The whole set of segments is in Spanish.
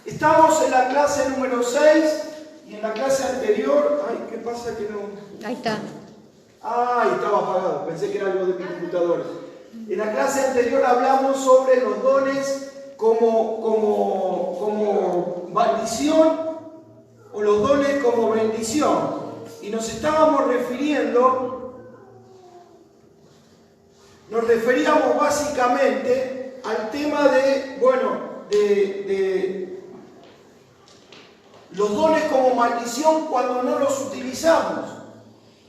Estamos en la clase número 6 y en la clase anterior... Ay, ¿qué pasa que no...? Ahí está. Ay, estaba apagado, pensé que era algo de mi computadora. En la clase anterior hablamos sobre los dones como maldición o los dones como bendición. Y nos referíamos básicamente al tema de los dones como maldición cuando no los utilizamos,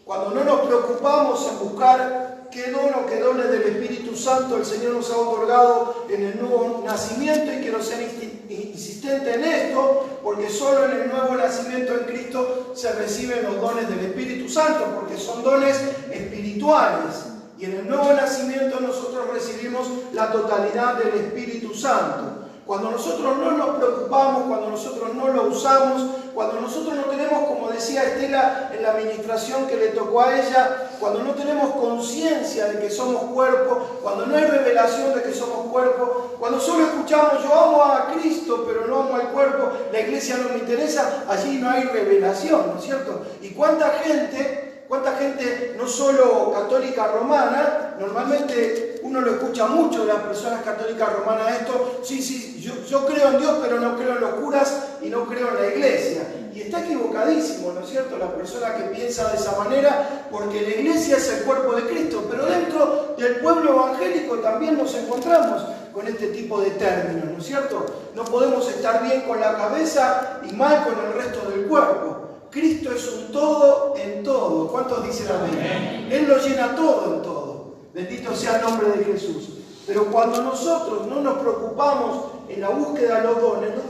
cuando no nos preocupamos en buscar qué don o qué dones del Espíritu Santo el Señor nos ha otorgado en el nuevo nacimiento. Y quiero ser insistente en esto, porque solo en el nuevo nacimiento en Cristo se reciben los dones del Espíritu Santo, porque son dones espirituales. Y en el nuevo nacimiento nosotros recibimos la totalidad del Espíritu Santo. Cuando nosotros no nos preocupamos, cuando nosotros no lo usamos, cuando nosotros no tenemos, como decía Estela en la administración que le tocó a ella, cuando no tenemos conciencia de que somos cuerpo, cuando no hay revelación de que somos cuerpo, cuando solo escuchamos yo amo a Cristo pero no amo al cuerpo, la iglesia no me interesa, allí no hay revelación, ¿no es cierto? Y cuánta gente no solo católica romana, normalmente uno lo escucha mucho de las personas católicas romanas esto, sí, yo creo en Dios pero no creo en los curas y no creo en la iglesia. Y está equivocadísimo, ¿no es cierto?, la persona que piensa de esa manera, porque la iglesia es el cuerpo de Cristo, pero dentro del pueblo evangélico también nos encontramos con este tipo de términos, ¿no es cierto? No podemos estar bien con la cabeza y mal con el resto del cuerpo. Cristo es un todo en todo. ¿Cuántos dicen amén? Él lo llena todo en todo. Bendito sea el nombre de Jesús. Pero cuando nosotros no nos preocupamos en la búsqueda de los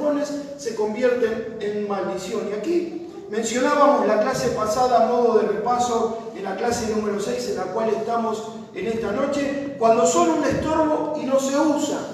dones se convierten en maldición. Y aquí mencionábamos la clase pasada a modo de repaso, en la clase número 6 en la cual estamos en esta noche, cuando son un estorbo y no se usan.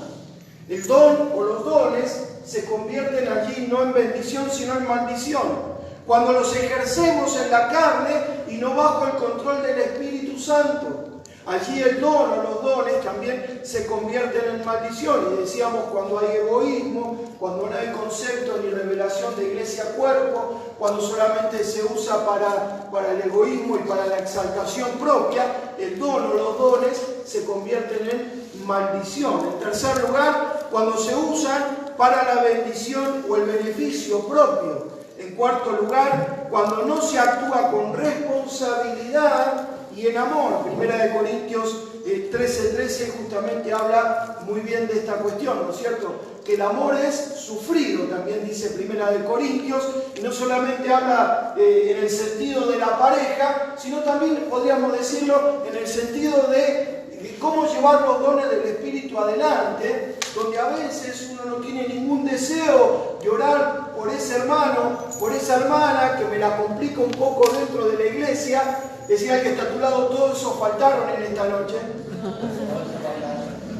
El don o los dones se convierten allí no en bendición sino en maldición. Cuando los ejercemos en la carne y no bajo el control del Espíritu Santo. Allí el don o los dones también se convierten en maldición. Y decíamos, cuando hay egoísmo, cuando no hay concepto ni revelación de iglesia-cuerpo, cuando solamente se usa para el egoísmo y para la exaltación propia, el don o los dones se convierten en maldición. En tercer lugar, cuando se usan para la bendición o el beneficio propio. En cuarto lugar, cuando no se actúa con responsabilidad y en amor. Primera de Corintios 13:13 justamente habla muy bien de esta cuestión, ¿no es cierto? Que el amor es sufrido, también dice Primera de Corintios, y no solamente habla en el sentido de la pareja, sino también podríamos decirlo en el sentido de cómo llevar los dones del Espíritu adelante, donde a veces uno no tiene ningún deseo de orar por ese hermano, por esa hermana que me la complica un poco dentro de la iglesia. Decía el que está a tu lado, todos esos faltaron en esta noche.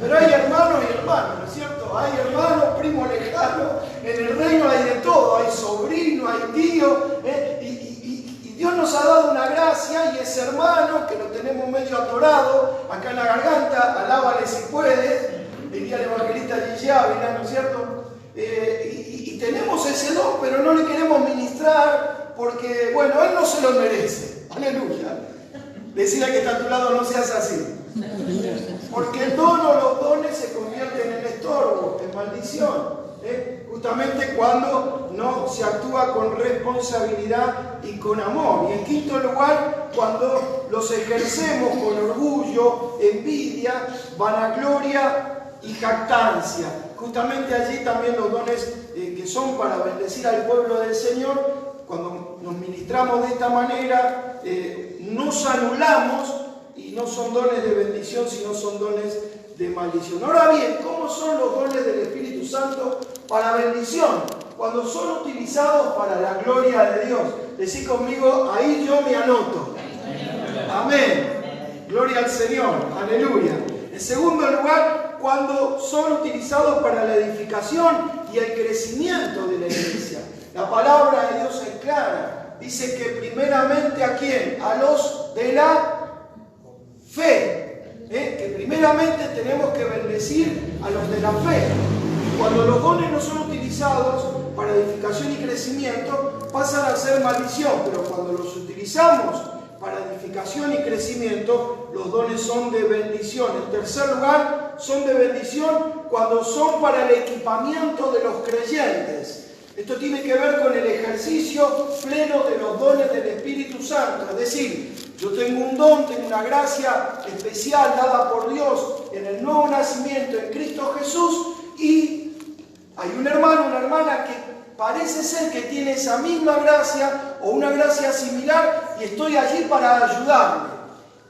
Pero hay hermanos y hermanos, ¿no es cierto? Hay hermanos, primos lejanos, en el reino hay de todo, hay sobrino, hay tío, y Dios nos ha dado una gracia, y ese hermano que lo tenemos medio atorado acá en la garganta, alábale si puedes, diría el evangelista Gigi Ávila, ¿no es cierto? Y tenemos ese don, pero no le queremos ministrar porque, bueno, él no se lo merece. Aleluya. Decirle al que está a tu lado, no seas así. Porque el don o los dones se convierten en estorbo, en maldición. Justamente cuando no se actúa con responsabilidad y con amor. Y en quinto lugar, cuando los ejercemos con orgullo, envidia, vanagloria y jactancia. Justamente allí también los dones que son para bendecir al pueblo del Señor, cuando nos ministramos de esta manera, nos anulamos y no son dones de bendición, sino son dones de maldición. Ahora bien, ¿cómo son los dones del Espíritu Santo para bendición? Cuando son utilizados para la gloria de Dios. Decí conmigo, ahí yo me anoto. Amén. Gloria al Señor. Aleluya. En segundo lugar, cuando son utilizados para la edificación y el crecimiento de la iglesia. La palabra de Dios es clara. Dice que primeramente ¿a quién? A los de la fe. que primeramente tenemos que bendecir a los de la fe. Cuando los dones no son utilizados para edificación y crecimiento, pasan a ser maldición, pero cuando los utilizamos para edificación y crecimiento, los dones son de bendición. En tercer lugar, son de bendición cuando son para el equipamiento de los creyentes. Esto tiene que ver con el ejercicio pleno de los dones del Espíritu Santo. Es decir, yo tengo un don, tengo una gracia especial dada por Dios en el nuevo nacimiento en Cristo Jesús, y hay un hermano, una hermana que parece ser que tiene esa misma gracia o una gracia similar, y estoy allí para ayudarle.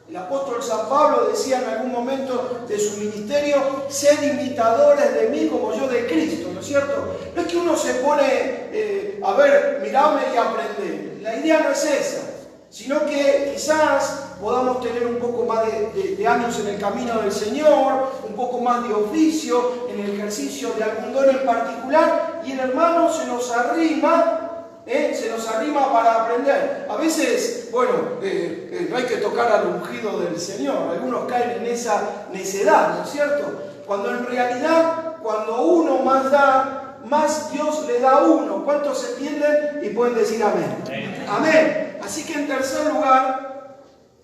El apóstol San Pablo decía en algún momento de su ministerio: sed imitadores de mí como yo de Cristo, ¿no es cierto? No es que uno se pone, a ver, mirame y aprende. La idea no es esa, sino que quizás podamos tener un poco más de años en el camino del Señor, un poco más de oficio en el ejercicio de algún don en particular, y el hermano se nos arrima para aprender. A veces, bueno, no hay que tocar al ungido del Señor. Algunos caen en esa necedad, ¿no es cierto? Cuando en realidad, cuando uno más da, más Dios le da a uno. ¿Cuántos entienden y pueden decir amén? Amén. Amén. Así que en tercer lugar,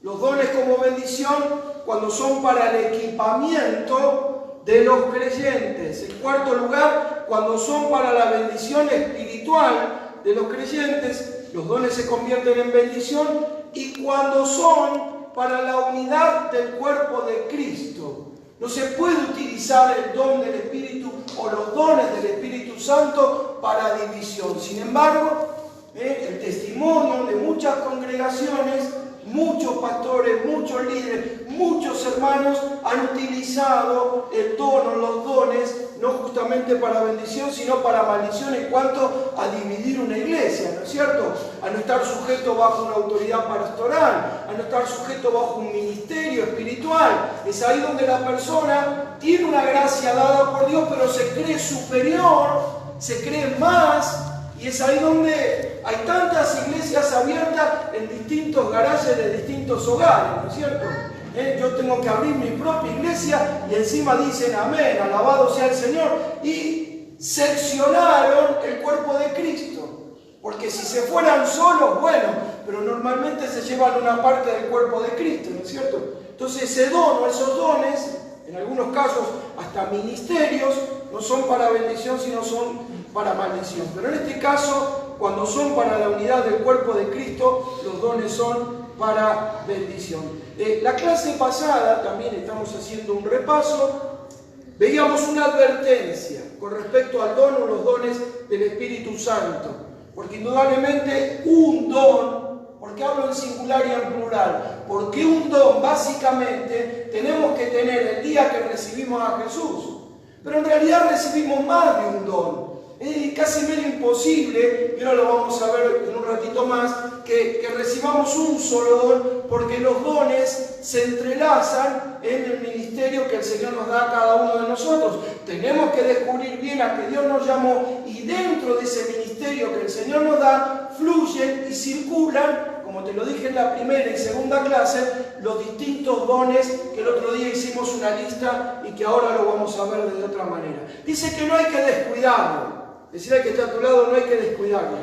los dones como bendición cuando son para el equipamiento de los creyentes. En cuarto lugar, cuando son para la bendición espiritual de los creyentes, los dones se convierten en bendición, y cuando son para la unidad del cuerpo de Cristo. No se puede utilizar el don del Espíritu o los dones del Espíritu Santo para división. Sin embargo, el testimonio de muchas congregaciones, muchos pastores, muchos líderes, muchos hermanos han utilizado el don o los dones no justamente para bendición, sino para maldición en cuanto a dividir una iglesia, ¿no es cierto? A no estar sujeto bajo una autoridad pastoral, a no estar sujeto bajo un ministerio espiritual. Es ahí donde la persona tiene una gracia dada por Dios, pero se cree superior, se cree más, y es ahí donde hay tantas iglesias abiertas en distintos garajes de distintos hogares, ¿no es cierto? Yo tengo que abrir mi propia iglesia y encima dicen amén, alabado sea el Señor, y seccionaron el cuerpo de Cristo. Porque si se fueran solos, bueno, pero normalmente se llevan una parte del cuerpo de Cristo, ¿no es cierto? Entonces ese don o esos dones, en algunos casos hasta ministerios, no son para bendición, sino son para maldición. Pero en este caso, cuando son para la unidad del cuerpo de Cristo, los dones son para bendición. La clase pasada, también estamos haciendo un repaso, veíamos una advertencia con respecto al don o los dones del Espíritu Santo. Porque indudablemente un don, porque hablo en singular y en plural, porque un don básicamente tenemos que tener el día que recibimos a Jesús. Pero en realidad recibimos más de un don. Es casi medio imposible, y ahora lo vamos a ver en un ratito más, que recibamos un solo don, porque los dones se entrelazan en el ministerio que el Señor nos da a cada uno de nosotros. Tenemos que descubrir bien a que Dios nos llamó, y dentro de ese ministerio que el Señor nos da, fluyen y circulan, como te lo dije en la primera y segunda clase, los distintos dones que el otro día hicimos una lista y que ahora lo vamos a ver de otra manera. Dice que no hay que descuidarlo. Decirle que está a tu lado, no hay que descuidarlo.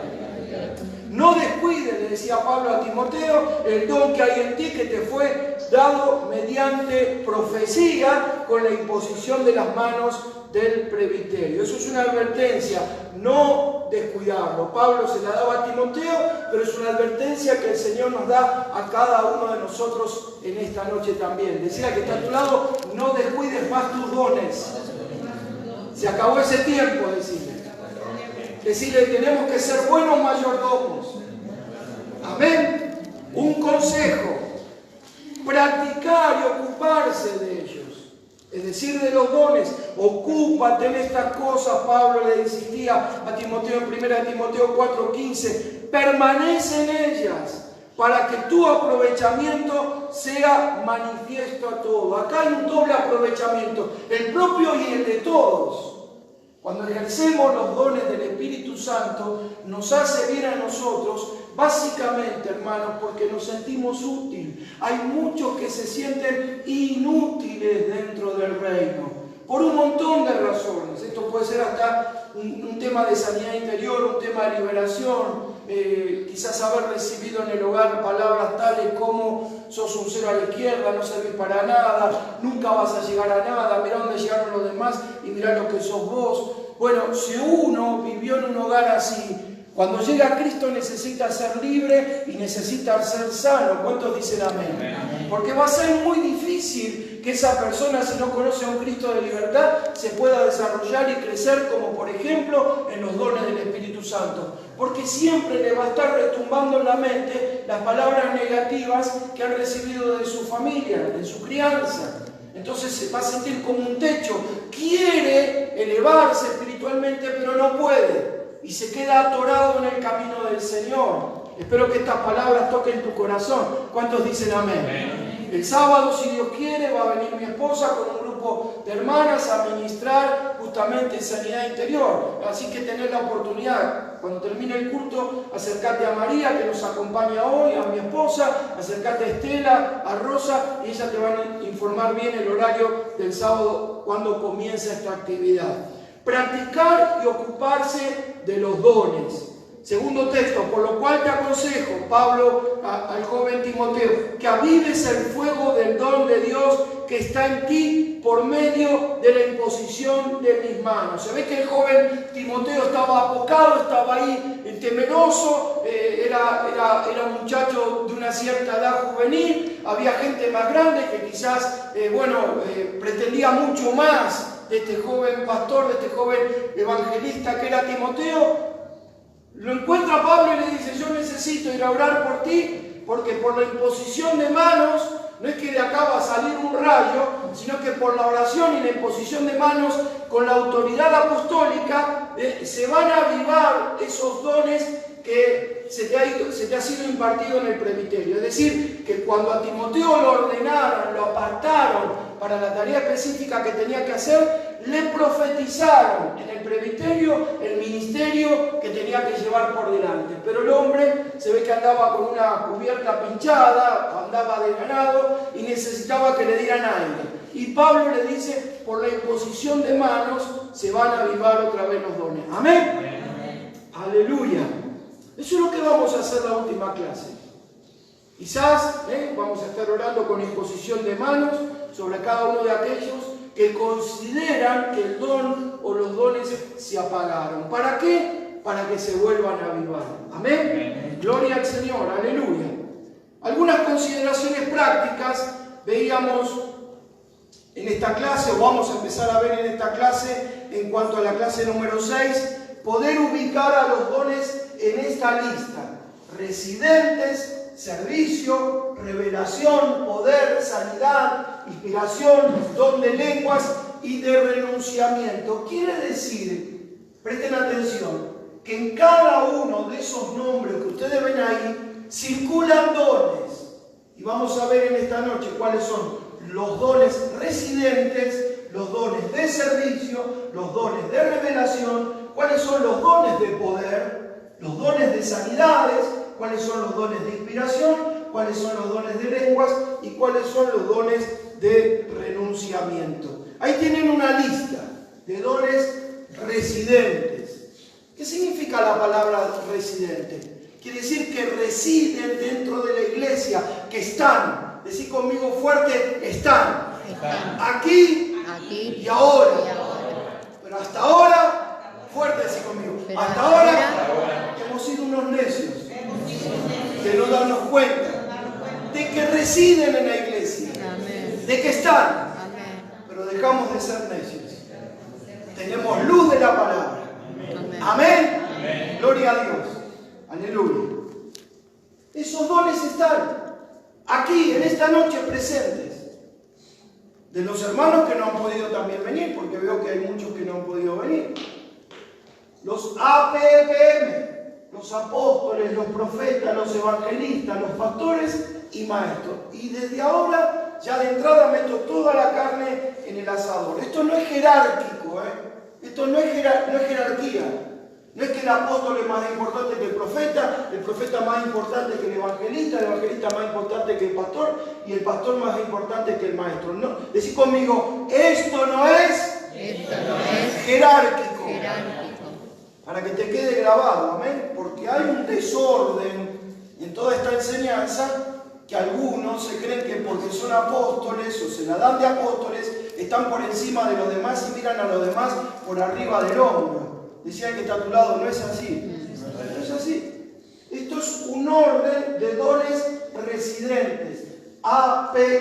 No descuides, le decía Pablo a Timoteo, el don que hay en ti, que te fue dado mediante profecía con la imposición de las manos del presbiterio. Eso es una advertencia, no descuidarlo. Pablo se la daba a Timoteo, pero es una advertencia que el Señor nos da a cada uno de nosotros en esta noche también. Decía que está a tu lado, no descuides más tus dones. Se acabó ese tiempo, decirle. Decirle, tenemos que ser buenos mayordomos. Amén. Un consejo, practicar y ocuparse de ellos. Es decir, de los dones. Ocúpate en estas cosas, Pablo le insistía a Timoteo en 1 Timoteo 4:15. Permanece en ellas, para que tu aprovechamiento sea manifiesto a todos. Acá hay un doble aprovechamiento, el propio y el de todos. Cuando ejercemos los dones del Espíritu Santo, nos hace bien a nosotros, básicamente, hermanos, porque nos sentimos útiles. Hay muchos que se sienten inútiles dentro del reino, por un montón de razones. Esto puede ser hasta un tema de sanidad interior, un tema de liberación, quizás haber recibido en el hogar palabras tales como: sos un cero a la izquierda, no servís para nada, nunca vas a llegar a nada, mirá dónde llegaron los demás y mirá lo que sos vos. Bueno, si uno vivió en un hogar así, cuando llega a Cristo necesita ser libre y necesita ser sano. ¿Cuántos dicen amén? Porque va a ser muy difícil que esa persona, si no conoce a un Cristo de libertad, se pueda desarrollar y crecer, como por ejemplo en los dones del Espíritu Santo. Porque siempre le va a estar retumbando en la mente las palabras negativas que han recibido de su familia, de su crianza. Entonces se va a sentir como un techo. Quiere elevarse espiritualmente, pero no puede. Y se queda atorado en el camino del Señor. Espero que estas palabras toquen tu corazón. ¿Cuántos dicen amén? Amén. El sábado, si Dios quiere, va a venir mi esposa con un grupo de hermanas a ministrar justamente sanidad interior. Así que tenés la oportunidad, cuando termine el culto, acercate a María, que nos acompaña hoy, a mi esposa, acercate a Estela, a Rosa, y ellas te van a informar bien el horario del sábado cuando comienza esta actividad. Practicar y ocuparse de los dones. Segundo texto: por lo cual te aconsejo, Pablo al joven Timoteo, que avives el fuego del don de Dios que está en ti por medio de la imposición de mis manos. Se ve que el joven Timoteo estaba apocado, estaba ahí temeroso, era un muchacho de una cierta edad juvenil, había gente más grande que quizás, pretendía mucho más de este joven pastor, de este joven evangelista que era Timoteo. Lo encuentra Pablo y le dice: yo necesito ir a orar por ti, porque por la imposición de manos, no es que de acá va a salir un rayo, sino que por la oración y la imposición de manos, con la autoridad apostólica, se van a avivar esos dones que se te ha sido impartido en el presbiterio. Es decir, que cuando a Timoteo lo ordenaron, lo apartaron para la tarea específica que tenía que hacer, le profetizaron en el presbiterio el ministerio que tenía que llevar por delante. Pero el hombre se ve que andaba con una cubierta pinchada, andaba desganado y necesitaba que le dieran aire. Y Pablo le dice: por la imposición de manos se van a avivar otra vez los dones. ¿Amén? Amén. Aleluya. Eso es lo que vamos a hacer la última clase. Quizás vamos a estar orando con imposición de manos sobre cada uno de aquellos que consideran que el don o los dones se apagaron. ¿Para qué? Para que se vuelvan a avivar. ¿Amén? Amén. Gloria al Señor, aleluya. Algunas consideraciones prácticas veíamos en esta clase, o vamos a empezar a ver en esta clase, en cuanto a la clase número 6, poder ubicar a los dones en esta lista: residentes, servicio, revelación, poder, sanidad, inspiración, don de lenguas y de renunciamiento. Quiere decir, presten atención, que en cada uno de esos nombres que ustedes ven ahí circulan dones. Y vamos a ver en esta noche cuáles son los dones residentes, los dones de servicio, los dones de revelación, cuáles son los dones de poder, los dones de sanidades, cuáles son los dones de inspiración, cuáles son los dones de lenguas y cuáles son los dones de renunciamiento. Ahí tienen una lista de dones residentes. ¿Qué significa la palabra residente? Quiere decir que residen dentro de la iglesia, que están. Decí conmigo fuerte: están. Aquí y ahora. Pero hasta ahora, fuerte decí conmigo, hasta ahora hemos sido unos necios de no darnos cuenta de que residen en la iglesia, de que están, pero dejamos de ser necios. Tenemos luz de la palabra. Amén. Gloria a Dios. Aleluya. Esos dones están aquí en esta noche presentes. De los hermanos que no han podido también venir, porque veo que hay muchos que no han podido venir. Los APPM, los apóstoles, los profetas, los evangelistas, los pastores y maestros. Y desde ahora, ya de entrada, meto toda la carne en el asador. Esto no es jerárquico, Esto no es jerarquía. No es que el apóstol es más importante que el profeta más importante que el evangelista más importante que el pastor y el pastor más importante que el maestro. No, decid conmigo, esto no es jerárquico. Para que te quede grabado, amén. Porque hay un desorden en toda esta enseñanza que algunos se creen que porque son apóstoles o se la dan de apóstoles están por encima de los demás y miran a los demás por arriba del hombro. Decía que está a tu lado, no es así. No es así. Esto es un orden de dones residentes. APEPM.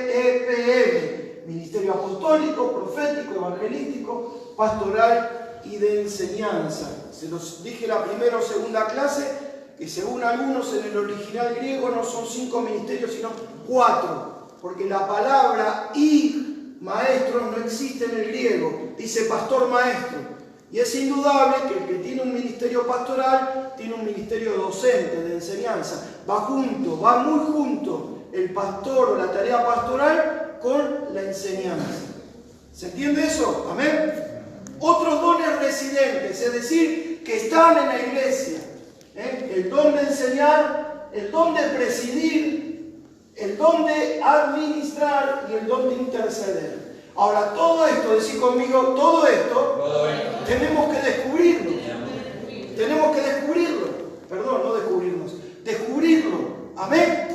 Ministerio apostólico, profético, evangelístico, pastoral y de enseñanza. Se los dije la primera o segunda clase, que según algunos en el original griego no son 5 ministerios, sino 4. Porque la palabra y maestro no existe en el griego. Dice pastor maestro. Y es indudable que el que tiene un ministerio pastoral tiene un ministerio docente, de enseñanza. Va junto, va muy junto el pastor o la tarea pastoral con la enseñanza. ¿Se entiende eso? Amén. Otros dones residentes, es decir, que están en la iglesia. El don de enseñar, el don de presidir, el don de administrar y el don de interceder. Ahora, todo esto, decid conmigo, todo esto, tenemos que descubrirlo. Tenemos que descubrirlo. Perdón, no descubrirnos. Descubrirlo. Amén.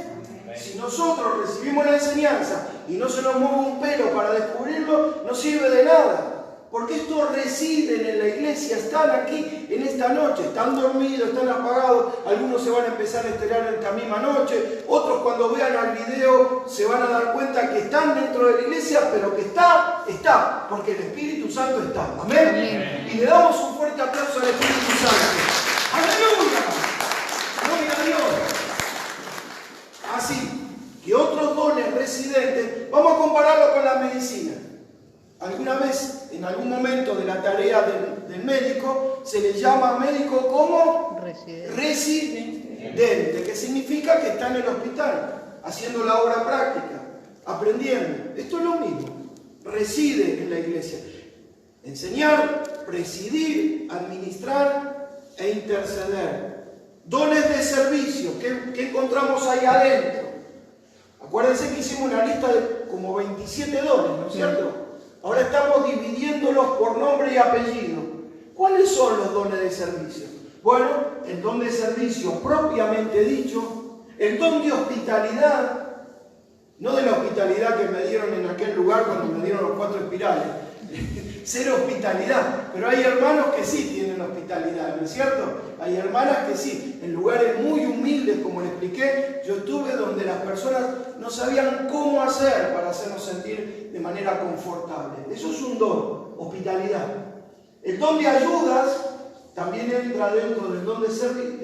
Si nosotros recibimos la enseñanza y no se nos mueve un pelo para descubrirlo, no sirve de nada. Porque estos residen en la iglesia, están aquí en esta noche, están dormidos, están apagados, algunos se van a empezar a enterar en esta misma noche, otros cuando vean el video se van a dar cuenta que están dentro de la iglesia, pero que está, porque el Espíritu Santo está. Amén. Amén. Y le damos un fuerte aplauso al Espíritu Santo. ¡Aleluya! ¡Gloria a Dios! Así que otros dones residentes, vamos a compararlo con la medicina. Alguna vez, en algún momento de la tarea del médico, se le llama médico como residente, que significa que está en el hospital, haciendo la obra práctica, aprendiendo. Esto es lo mismo, reside en la iglesia. Enseñar, presidir, administrar e interceder. Dones de servicio, ¿qué encontramos ahí adentro? Acuérdense que hicimos una lista de como 27 dones, ¿no es cierto? Ahora estamos dividiéndolos por nombre y apellido. ¿Cuáles son los dones de servicio? Bueno, el don de servicio propiamente dicho, el don de hospitalidad, no de la hospitalidad que me dieron en aquel lugar cuando me dieron los 4 espirales, ser hospitalidad, pero hay hermanos que sí tienen hospitalidad, ¿no es cierto? Hay hermanas que sí, en lugares muy humildes, como les expliqué, yo estuve donde las personas no sabían cómo hacer para hacernos sentir de manera confortable. Eso es un don, hospitalidad. El don de ayudas también entra dentro del don de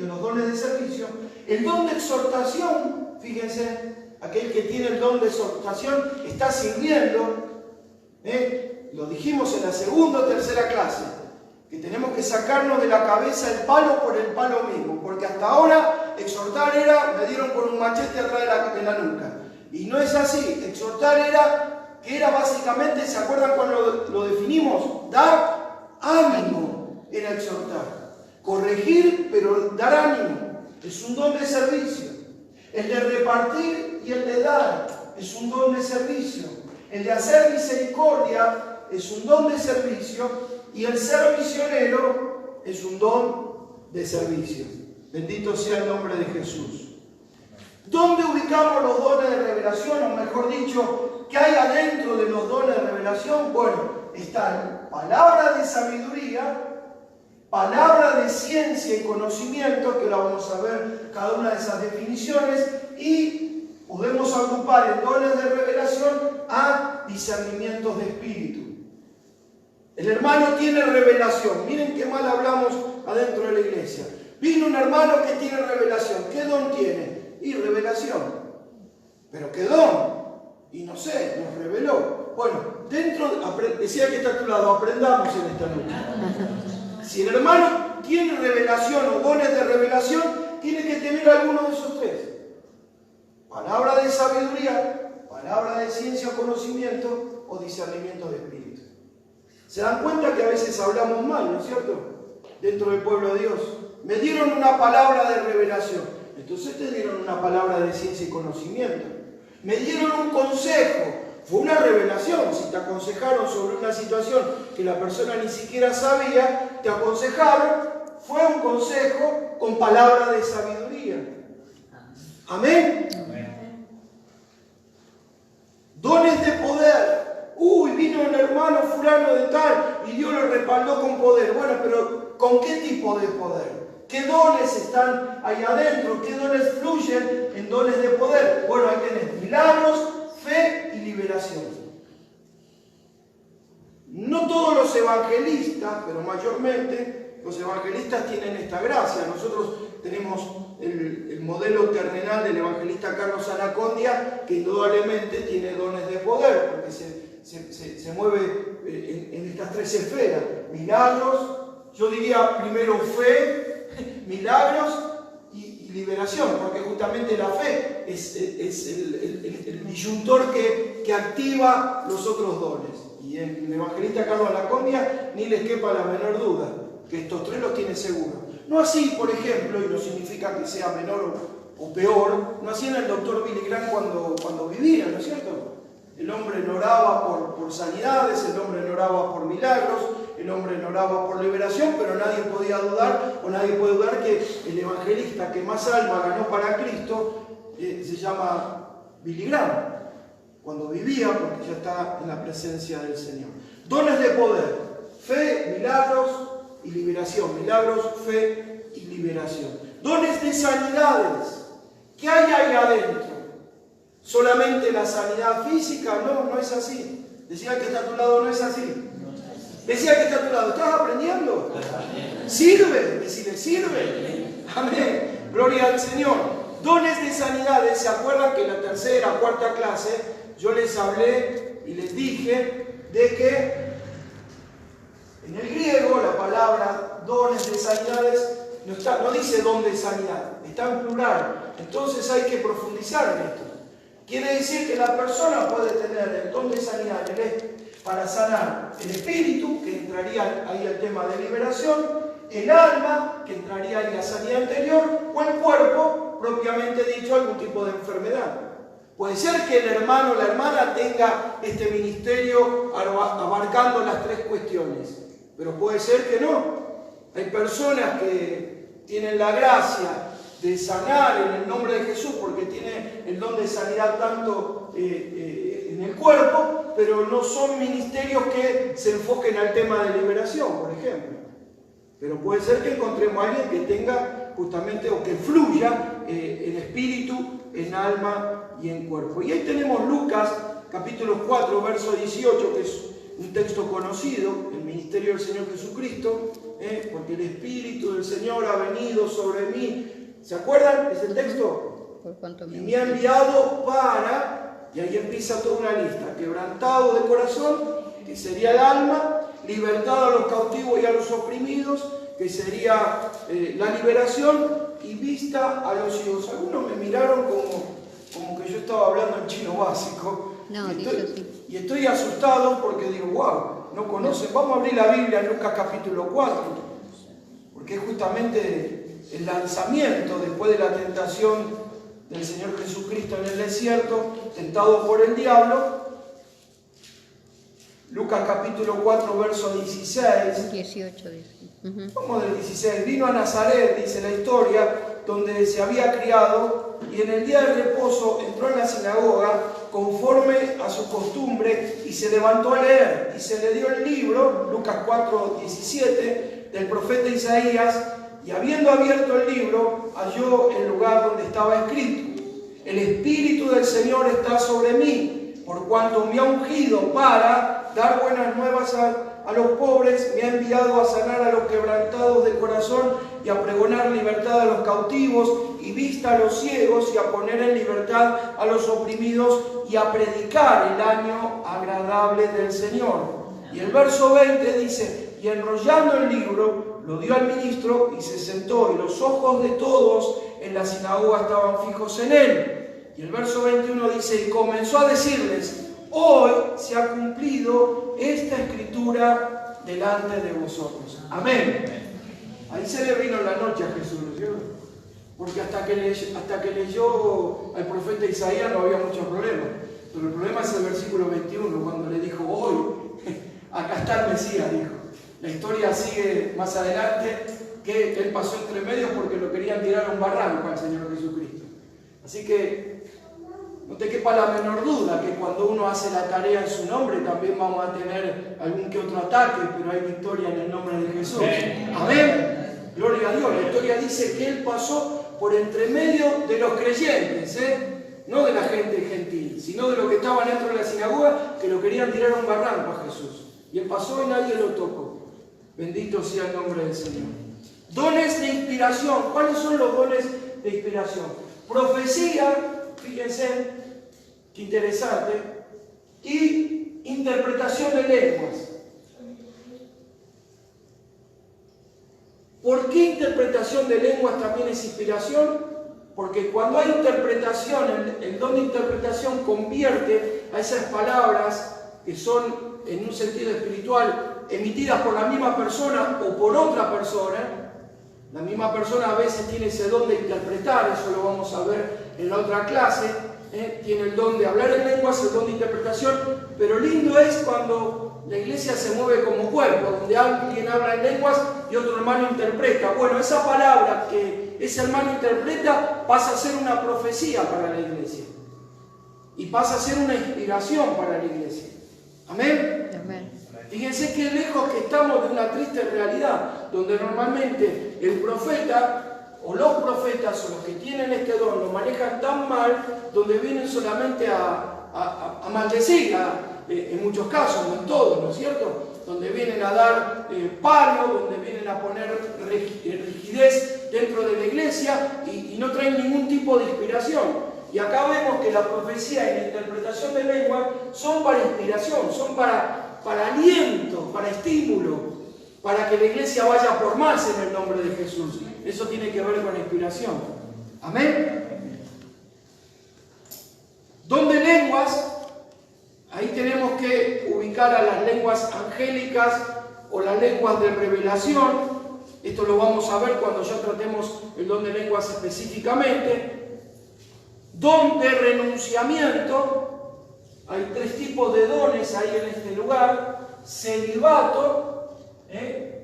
los dones de servicio. El don de exhortación, fíjense, aquel que tiene el don de exhortación está sirviendo. Lo dijimos en la segunda o tercera clase, que tenemos que sacarnos de la cabeza el palo por el palo mismo, porque hasta ahora exhortar era, me dieron con un machete atrás de la nuca. Y no es así, exhortar era básicamente, ¿se acuerdan cuando lo definimos? Dar ánimo, era exhortar. Corregir, pero dar ánimo, es un don de servicio. El de repartir y el de dar, es un don de servicio. El de hacer misericordia es un don de servicio y el ser misionero es un don de servicio. Bendito sea el nombre de Jesús. ¿Dónde ubicamos los dones de revelación? O mejor dicho, ¿qué hay adentro de los dones de revelación? Bueno, están palabra de sabiduría, palabra de ciencia y conocimiento, que ahora vamos a ver cada una de esas definiciones, y podemos agrupar en dones de revelación a discernimientos de espíritu. El hermano tiene revelación. Miren qué mal hablamos adentro de la iglesia. Vino un hermano que tiene revelación. ¿Qué don tiene? Y revelación. ¿Pero qué don? Y no sé, nos reveló. Bueno, decía que está a tu lado, aprendamos en esta noche. Si el hermano tiene revelación o dones de revelación, tiene que tener alguno de esos tres. Palabra de sabiduría, palabra de ciencia o conocimiento o discernimiento de espíritu. Se dan cuenta que a veces hablamos mal, ¿no es cierto? Dentro del pueblo de Dios. Me dieron una palabra de revelación. Entonces te dieron una palabra de ciencia y conocimiento. Me dieron un consejo. Fue una revelación. Si te aconsejaron sobre una situación que la persona ni siquiera sabía, te aconsejaron, fue un consejo con palabra de sabiduría. Amén. Amén. Dones de poder. Vino el hermano fulano de tal y Dios lo respaldó con poder. Bueno, pero ¿con qué tipo de poder? ¿Qué dones están ahí adentro? ¿Qué dones fluyen en dones de poder? Bueno, ahí tenés milagros, fe y liberación. No todos los evangelistas, pero mayormente los evangelistas tienen esta gracia. Nosotros tenemos el modelo terrenal del evangelista Carlos Anacondia, que indudablemente tiene dones de poder, porque se mueve en estas tres esferas. Milagros, yo diría primero fe, milagros y liberación, porque justamente la fe es el disyuntor que activa los otros dones. Y en el evangelista Carlos Anacondia ni les quepa la menor duda, que estos tres los tiene seguro. No así, por ejemplo, y no significa que sea menor o peor, no así en el doctor Billy Graham cuando vivía, ¿no es cierto? El hombre no oraba por sanidades, el hombre no oraba por milagros, el hombre no oraba por liberación, pero nadie podía dudar, o nadie puede dudar que el evangelista que más alma ganó para Cristo se llama Billy Graham, cuando vivía, porque ya está en la presencia del Señor. Dones de poder, fe, milagros y liberación. Milagros, fe y liberación. Dones de sanidades. ¿Qué hay ahí adentro? ¿Solamente la sanidad física? No, no es así. Decía que está a tu lado, no es así. Decía que está a tu lado, ¿estás aprendiendo? ¿Sirve? Decirle, ¿sirve? Amén. Gloria al Señor. Dones de sanidades. ¿Se acuerdan que en la tercera, cuarta clase yo les hablé y les dije de que en el griego la palabra dones de sanidades no dice don de sanidad, está en plural. Entonces hay que profundizar en esto. Quiere decir que la persona puede tener el don de sanidad para sanar el espíritu, que entraría ahí el tema de liberación, el alma, que entraría ahí la sanidad interior, o el cuerpo, propiamente dicho, algún tipo de enfermedad. Puede ser que el hermano o la hermana tenga este ministerio abarcando las tres cuestiones, pero puede ser que no. Hay personas que tienen la gracia de sanar en el nombre de Jesús porque tiene el don de sanidad tanto en el cuerpo, pero no son ministerios que se enfoquen al tema de liberación, por ejemplo. Pero puede ser que encontremos a alguien que tenga justamente o que fluya en espíritu, en alma y en cuerpo. Y ahí tenemos Lucas capítulo 4, verso 18, que es un texto conocido, el ministerio del Señor Jesucristo, porque el Espíritu del Señor ha venido sobre mí. ¿Se acuerdan? Es el texto. Y me ha enviado para, y ahí empieza toda una lista, quebrantado de corazón, que sería el alma, libertado a los cautivos y a los oprimidos, que sería la liberación, y vista a los ciegos. Algunos me miraron como que yo estaba hablando en chino básico. No, y estoy asustado porque digo, wow, no conocen. Vamos a abrir la Biblia en Lucas capítulo 4, porque es justamente el lanzamiento después de la tentación del Señor Jesucristo en el desierto, tentado por el diablo. Lucas capítulo 4, verso 16. 18 dice. Vamos del 16. Vino a Nazaret, dice la historia, donde se había criado, y en el día del reposo entró en la sinagoga conforme a su costumbre y se levantó a leer. Y se le dio el libro, Lucas 4, 17, del profeta Isaías, y habiendo abierto el libro, halló el lugar donde estaba escrito: el Espíritu del Señor está sobre mí, por cuanto me ha ungido para dar buenas nuevas a los pobres, me ha enviado a sanar a los quebrantados de corazón y a pregonar libertad a los cautivos y vista a los ciegos y a poner en libertad a los oprimidos y a predicar el año agradable del Señor. Y el verso 20 dice: y enrollando el libro lo dio al ministro y se sentó, y los ojos de todos en la sinagoga estaban fijos en él. Y el verso 21 dice: y comenzó a decirles: hoy se ha cumplido esta escritura delante de vosotros. Amén. Ahí se le vino la noche a Jesús, ¿no es cierto? Porque hasta que leyó al profeta Isaías no había mucho problema. Pero el problema es el versículo 21, cuando le dijo, hoy, acá está el Mesías, dijo. La historia sigue más adelante, que él pasó entre medios porque lo querían tirar a un barranco al Señor Jesucristo. Así que no te quepa la menor duda que cuando uno hace la tarea en su nombre también vamos a tener algún que otro ataque, pero hay victoria en el nombre de Jesús. Amén. Gloria a Dios. La historia dice que él pasó por entre medio de los creyentes, no de la gente gentil, sino de los que estaban dentro de la sinagoga, que lo querían tirar a un barranco a Jesús. Y él pasó y nadie lo tocó. Bendito sea el nombre del Señor. Dones de inspiración. ¿Cuáles son los dones de inspiración? Profecía, fíjense, qué interesante, y interpretación de lenguas. ¿Por qué interpretación de lenguas también es inspiración? Porque cuando hay interpretación, el don de interpretación convierte a esas palabras que son en un sentido espiritual emitidas por la misma persona o por otra persona. La misma persona a veces tiene ese don de interpretar, eso lo vamos a ver en la otra clase, tiene el don de hablar en lenguas, el don de interpretación, pero lindo es cuando la iglesia se mueve como cuerpo, donde alguien habla en lenguas y otro hermano interpreta. Bueno, esa palabra que ese hermano interpreta pasa a ser una profecía para la iglesia y pasa a ser una inspiración para la iglesia. Amén. Amén. Fíjense qué lejos que estamos de una triste realidad, donde normalmente el profeta o los profetas o los que tienen este don lo manejan tan mal, donde vienen solamente a maldecir, en muchos casos, no en todos, ¿no es cierto? Donde vienen a dar palo, donde vienen a poner rigidez dentro de la iglesia y no traen ningún tipo de inspiración. Y acá vemos que la profecía y la interpretación de lengua son para inspiración, son para aliento, para estímulo, para que la iglesia vaya por más en el nombre de Jesús. Eso tiene que ver con la inspiración. Amén. Don de lenguas, ahí tenemos que ubicar a las lenguas angélicas o las lenguas de revelación. Esto lo vamos a ver cuando ya tratemos el don de lenguas específicamente. Don de renunciamiento, hay tres tipos de dones ahí en este lugar. Celibato,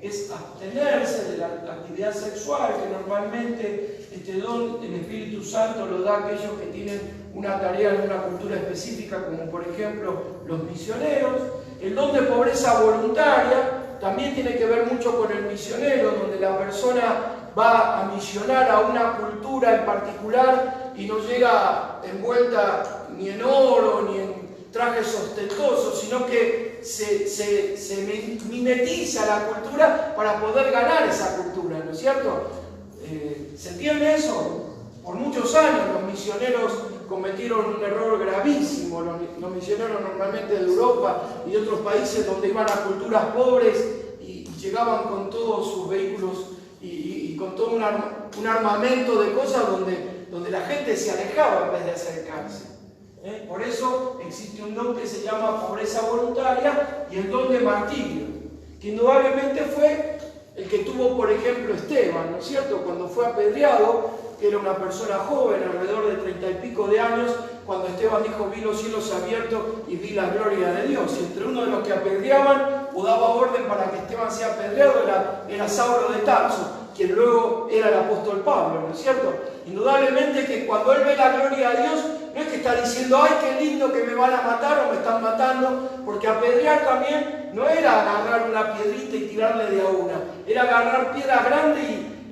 es abstenerse de la actividad sexual, que normalmente este don el Espíritu Santo lo da a aquellos que tienen una tarea en una cultura específica, como por ejemplo los misioneros. El don de pobreza voluntaria también tiene que ver mucho con el misionero, donde la persona va a misionar a una cultura en particular y no llega envuelta ni en oro ni en trajes ostentosos, sino que se mimetiza la cultura para poder ganar esa cultura, ¿no es cierto? ¿Se entiende eso? Por muchos años los misioneros cometieron un error gravísimo, los misioneros normalmente de Europa y de otros países donde iban a culturas pobres y llegaban con todos sus vehículos y con todo un armamento de cosas donde la gente se alejaba en vez de acercarse. Por eso existe un don que se llama pobreza voluntaria y el don de martirio, que indudablemente fue el que tuvo, por ejemplo, Esteban, ¿no es cierto? Cuando fue apedreado, que era una persona joven, alrededor de 30 y pico de años, cuando Esteban dijo, vi los cielos abiertos y vi la gloria de Dios. Y entre uno de los que apedreaban o daba orden para que Esteban sea apedreado era Saulo de Tarso, quien luego era el apóstol Pablo, ¿no es cierto? Indudablemente que cuando él ve la gloria de Dios, no es que está diciendo, ay, qué lindo que me van a matar o me están matando, porque apedrear también no era agarrar una piedrita y tirarle de a una, era agarrar piedras grandes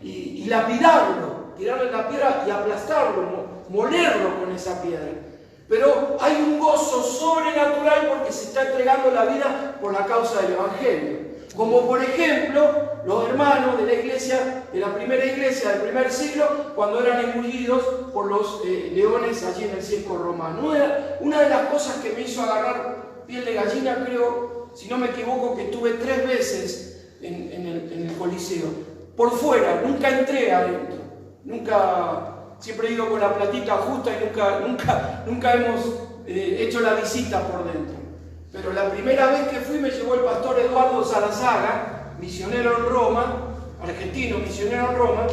y lapidarlo, tirarle la piedra y aplastarlo, molerlo con esa piedra. Pero hay un gozo sobrenatural porque se está entregando la vida por la causa del Evangelio. Como por ejemplo, los hermanos de la iglesia, de la primera iglesia del primer siglo, cuando eran engullidos por los leones allí en el circo romano. Una de las cosas que me hizo agarrar piel de gallina, creo, si no me equivoco, que estuve 3 veces en el Coliseo. Por fuera, nunca entré adentro. Siempre he ido con la platita justa y nunca hemos hecho la visita por dentro. pero la primera vez que fui me llevó el pastor Eduardo Zarazaga, misionero en Roma, argentino, misionero en Roma,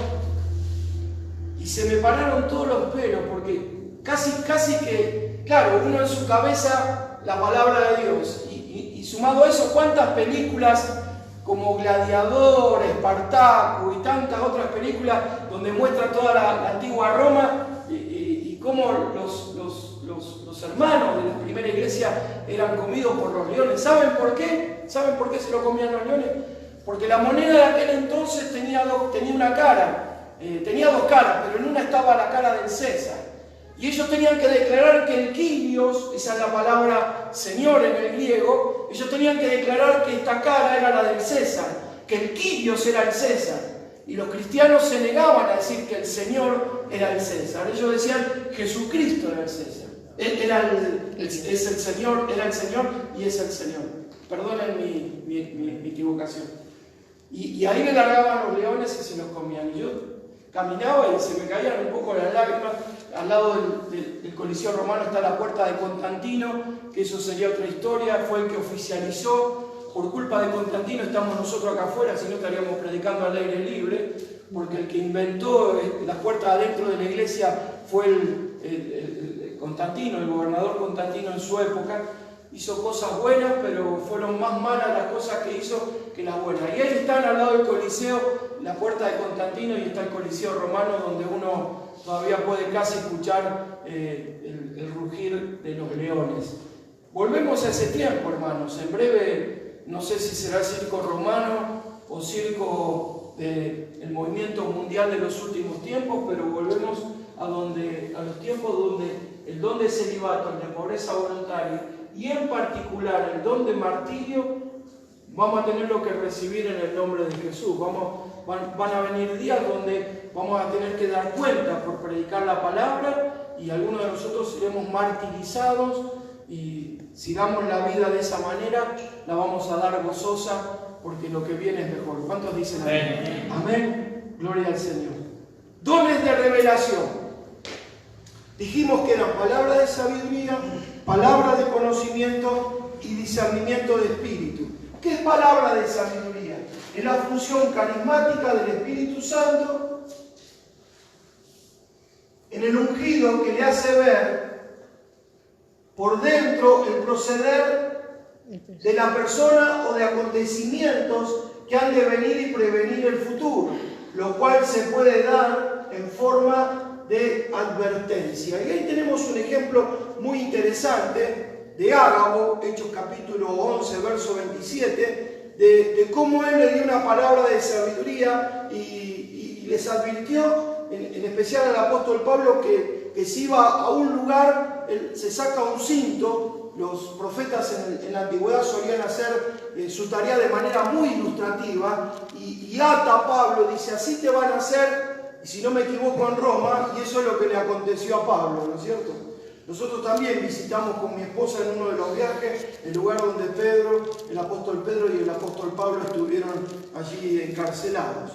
y se me pararon todos los pelos, porque casi que, claro, uno en su cabeza la palabra de Dios, y sumado a eso, cuántas películas como Gladiador, Espartaco y tantas otras películas donde muestra toda la antigua Roma y cómo los hermanos de la primera iglesia eran comidos por los leones. ¿Saben por qué? ¿Saben por qué se lo comían los leones? Porque la moneda de aquel entonces tenía una cara, tenía dos caras, pero en una estaba la cara del César. Y ellos tenían que declarar que el Kyrios, esa es la palabra Señor en el griego, ellos tenían que declarar que esta cara era la del César, que el Kyrios era el César. Y los cristianos se negaban a decir que el Señor era el César. Ellos decían Jesucristo era el César. Él era el Señor, era el Señor y es el Señor. Perdonen mi equivocación. Y ahí le largaban los leones y se los comían. Y yo caminaba y se me caían un poco las lágrimas. Al lado del Coliseo Romano está la puerta de Constantino, que eso sería otra historia, fue el que oficializó. Por culpa de Constantino estamos nosotros acá afuera, si no estaríamos predicando al aire libre, porque el que inventó la puerta adentro de la iglesia fue el Constantino, el gobernador Constantino en su época. Hizo cosas buenas, pero fueron más malas las cosas que hizo que las buenas. Y ahí están al lado del Coliseo, la puerta de Constantino, y está el Coliseo Romano, donde uno todavía puede casi escuchar el rugir de los leones. Volvemos a ese tiempo, hermanos. En breve, no sé si será el circo romano o circo del movimiento mundial de los últimos tiempos, pero volvemos a los tiempos donde el don de celibato, el de pobreza voluntaria, y en particular el don de martirio, vamos a tener lo que recibir en el nombre de Jesús. Van a venir días donde vamos a tener que dar cuenta por predicar la palabra, y algunos de nosotros seremos martirizados, y si damos la vida de esa manera, la vamos a dar gozosa, porque lo que viene es mejor. ¿Cuántos dicen amén? Amén. Gloria al Señor. Dones de revelación. Dijimos que eran palabra de sabiduría, palabra de conocimiento y discernimiento de espíritu. ¿Qué es palabra de sabiduría? Es la función carismática del Espíritu Santo en el ungido, que le hace ver por dentro el proceder de la persona o de acontecimientos que han de venir y prevenir el futuro, lo cual se puede dar en forma de advertencia. Y ahí tenemos un ejemplo muy interesante de Ágabo, Hechos capítulo 11, verso 27, de cómo él le dio una palabra de sabiduría y les advirtió, en especial al apóstol Pablo, que si iba a un lugar, él se saca un cinto. Los profetas en la antigüedad solían hacer su tarea de manera muy ilustrativa, y ata a Pablo, dice: así te van a hacer, y si no me equivoco, en Roma, y eso es lo que le aconteció a Pablo, ¿no es cierto? Nosotros también visitamos con mi esposa en uno de los viajes el lugar donde el apóstol Pedro y el apóstol Pablo estuvieron allí encarcelados.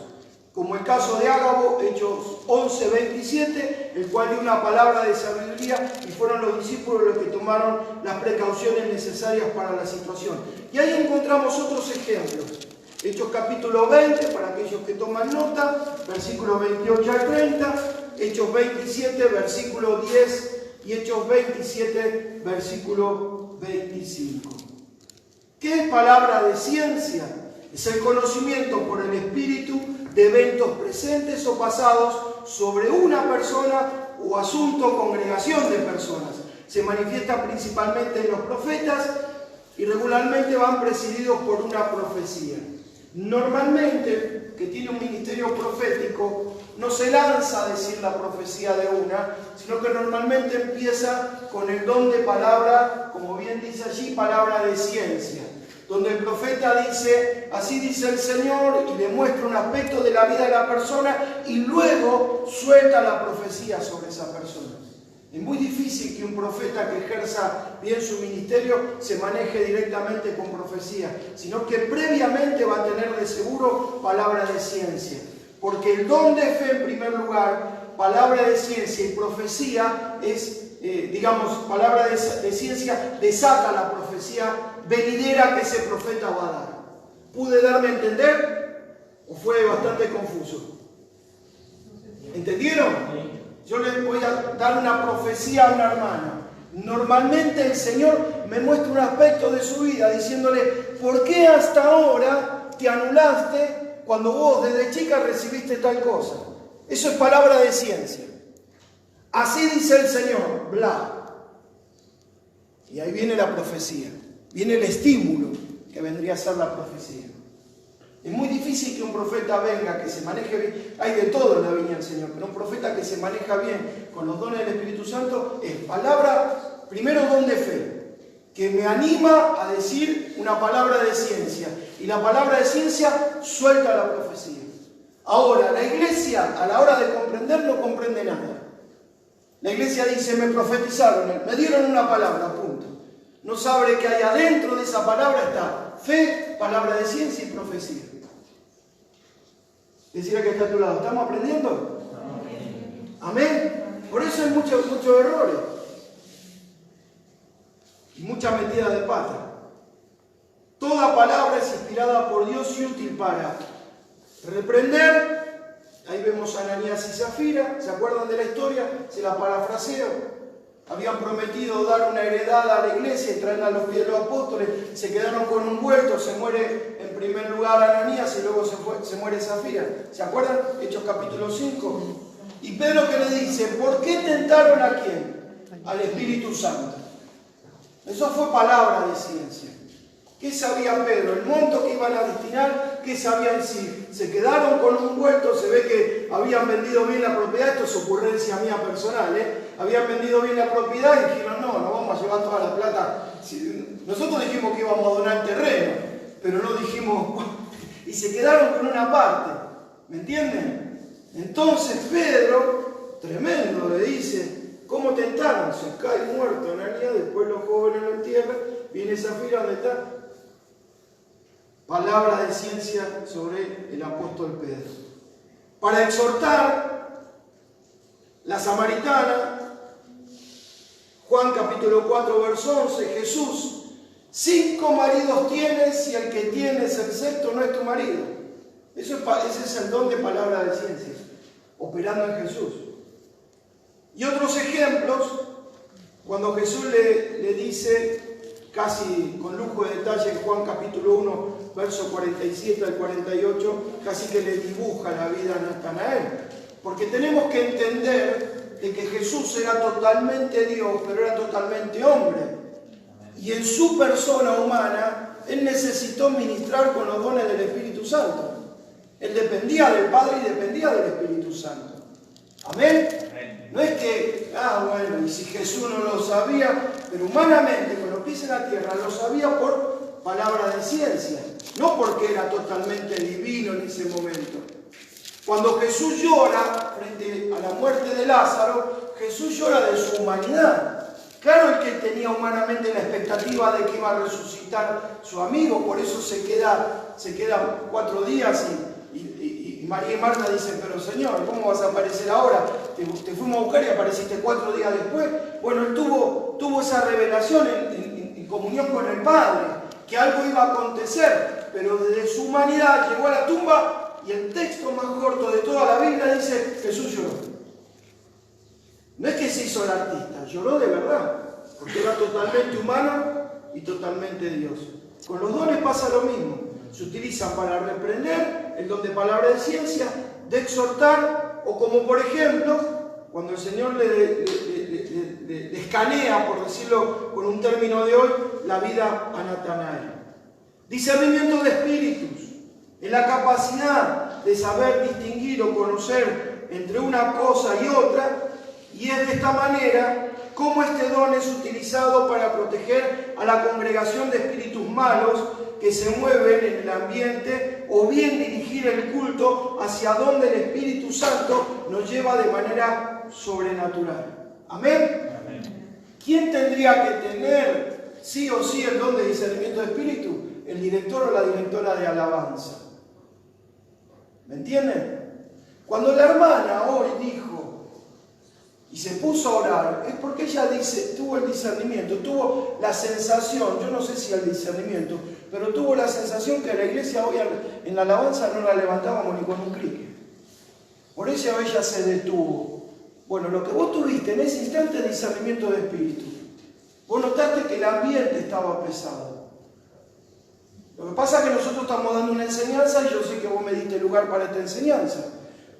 Como el caso de Ágabo, Hechos 11, 27, el cual dio una palabra de sabiduría, y fueron los discípulos los que tomaron las precauciones necesarias para la situación. Y ahí encontramos otros ejemplos. Hechos capítulo 20, para aquellos que toman nota, versículos 28 al 30, Hechos 27, versículo 10, y Hechos 27, versículo 25. ¿Qué es palabra de ciencia? Es el conocimiento por el Espíritu de eventos presentes o pasados sobre una persona o asunto o congregación de personas. Se manifiesta principalmente en los profetas y regularmente van presididos por una profecía. Normalmente, que tiene un ministerio profético, no se lanza a decir la profecía de una, sino que normalmente empieza con el don de palabra, como bien dice allí, palabra de ciencia, donde el profeta dice: así dice el Señor, y le muestra un aspecto de la vida de la persona, y luego suelta la profecía sobre esa persona. Es muy difícil que un profeta que ejerza bien su ministerio se maneje directamente con profecía, sino que previamente va a tener de seguro palabra de ciencia. Porque el don de fe, en primer lugar, palabra de ciencia y profecía, es digamos, palabra de ciencia, desata la profecía venidera que ese profeta va a dar. ¿Pude darme a entender o fue bastante confuso? ¿Entendieron? Yo les voy a dar una profecía a una hermana. Normalmente el Señor me muestra un aspecto de su vida diciéndole, ¿por qué hasta ahora te anulaste cuando vos desde chica recibiste tal cosa? Eso es palabra de ciencia. Así dice el Señor, bla. Y ahí viene la profecía, viene el estímulo que vendría a ser la profecía. Es muy difícil que un profeta venga, que se maneje bien. Hay de todo en la viña del Señor, pero un profeta que se maneja bien con los dones del Espíritu Santo es palabra, primero don de fe, que me anima a decir una palabra de ciencia. Y la palabra de ciencia suelta la profecía. Ahora, la iglesia a la hora de comprender no comprende nada. La iglesia dice, me profetizaron, me dieron una palabra, punto. No sabe que hay adentro de esa palabra está fe, palabra de ciencia y profecía. Decirle que está a tu lado, ¿estamos aprendiendo? Amén. Por eso hay muchos errores. Y mucha metida de pata. Toda palabra es inspirada por Dios y útil para reprender. Ahí vemos a Ananías y Zafira, ¿se acuerdan de la historia? Se la parafraseo. Habían prometido dar una heredad a la iglesia y traerla a los pies de los apóstoles. Se quedaron con un vuelto, se muere en primer lugar Ananías y luego se muere Zafira. ¿Se acuerdan? Hechos capítulo 5. Y Pedro que le dice, ¿por qué tentaron a quién? Al Espíritu Santo. Eso fue palabra de ciencia. ¿Qué sabía Pedro? El monto que iban a destinar, ¿qué sabían? Si se quedaron con un vuelto, se ve que habían vendido bien la propiedad, esto es ocurrencia mía personal, habían vendido bien la propiedad y dijeron, no vamos a llevar toda la plata. Nosotros dijimos que íbamos a donar el terreno, pero no dijimos, y se quedaron con una parte, ¿me entienden? Entonces Pedro, tremendo, le dice, ¿cómo tentaron? Se cae muerto Ananías, después los jóvenes lo entierran, viene Zafira, ¿dónde está? Palabra de ciencia sobre el apóstol Pedro. Para exhortar, la samaritana, Juan capítulo 4, verso 11, Jesús, 5 maridos tienes y el que tienes el sexto no es tu marido. Ese es el don de palabra de ciencia, operando en Jesús. Y otros ejemplos, cuando Jesús le dice, casi con lujo de detalle, en Juan capítulo 1, verso 47 al 48, casi que le dibuja la vida a Natanael. Porque tenemos que entender de que Jesús era totalmente Dios, pero era totalmente hombre. Y en su persona humana, Él necesitó ministrar con los dones del Espíritu Santo. Él dependía del Padre y dependía del Espíritu Santo. ¿Amén? No es que, bueno, y si Jesús no lo sabía, pero humanamente, con los pies en la tierra, lo sabía por palabra de ciencia, no porque era totalmente divino en ese momento. Cuando Jesús llora frente a la muerte de Lázaro, Jesús llora de su humanidad. Claro, el que tenía humanamente la expectativa de que iba a resucitar su amigo, por eso se queda 4 días y María y Marta dicen, pero Señor, ¿cómo vas a aparecer ahora? Te fuimos a buscar y apareciste 4 días después. Bueno, él tuvo esa revelación en comunión con el Padre, que algo iba a acontecer, pero desde su humanidad llegó a la tumba y el texto más corto de toda la Biblia dice, Jesús lloró. No es que se hizo el artista, lloró de verdad, porque era totalmente humano y totalmente Dios. Con los dones pasa lo mismo. Se utilizan para reprender, el don de palabra de ciencia, de exhortar, o como por ejemplo, cuando el Señor le escanea, por decirlo con un término de hoy, la vida a Natanael. Discernimiento de espíritus, en la capacidad de saber distinguir o conocer entre una cosa y otra, y es de esta manera cómo este don es utilizado para proteger a la congregación de espíritus malos que se mueven en el ambiente, o bien dirigir el culto hacia donde el Espíritu Santo nos lleva de manera sobrenatural. ¿Amén? Amén. ¿Quién tendría que tener sí o sí el don de discernimiento de espíritu? El director o la directora de alabanza. ¿Me entienden? Cuando la hermana hoy dijo, y se puso a orar, es porque ella dice, tuvo el discernimiento, tuvo la sensación, yo no sé si el discernimiento, pero tuvo la sensación que la iglesia hoy en la alabanza no la levantábamos ni con un crique. Por eso ella se detuvo. Bueno, lo que vos tuviste en ese instante es discernimiento de espíritu. Vos notaste que el ambiente estaba pesado. Lo que pasa es que nosotros estamos dando una enseñanza y yo sé que vos me diste lugar para esta enseñanza.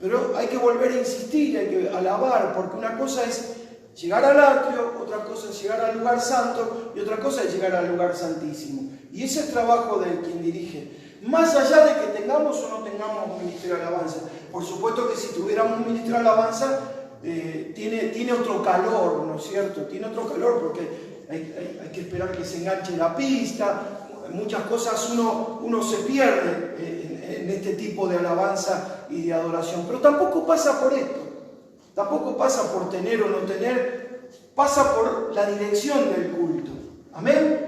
Pero hay que volver a insistir, hay que alabar, porque una cosa es llegar al atrio, otra cosa es llegar al lugar santo y otra cosa es llegar al lugar santísimo. Y ese es el trabajo de quien dirige. Más allá de que tengamos o no tengamos un ministerio de alabanza. Por supuesto que si tuviéramos un ministerio de alabanza, tiene otro calor, ¿no es cierto? Tiene otro calor porque hay que esperar que se enganche la pista. Muchas cosas uno se pierde en este tipo de alabanza y de adoración. Pero tampoco pasa por esto. Tampoco pasa por tener o no tener. Pasa por la dirección del culto. Amén.